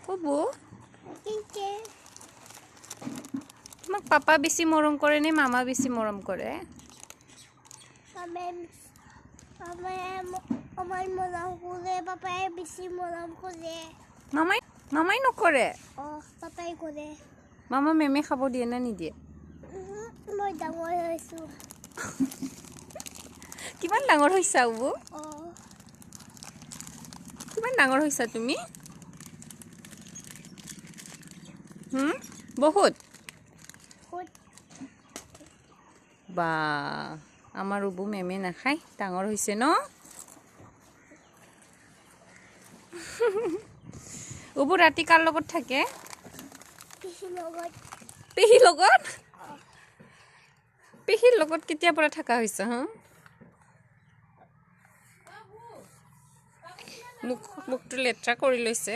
উবু তোমাক পাপা বেছি মৰম কৰে নে মামা বেছি মৰম কৰে? পাপাই বেছি মৰম কৰে। মামাই নকৰে? পাপাই কৰে। মামা মেমে খাব দিয়ে না নিদিয়ে? মই ডাঙৰ হৈছোঁ। কিমান ডাঙৰ হৈছা উবু? কিমান ডাঙৰ হৈছা তুমি? বহুত বা আমাৰ উবু মেমে নাখায়, ডাঙৰ হৈছে ন? উবু ৰাতি কাৰ লগত থাকে? পেহীৰ লগত? পেহীৰ লগত কেতিয়াৰ পৰা থকা হৈছে? মুখটো লেতেৰা কৰি লৈছে।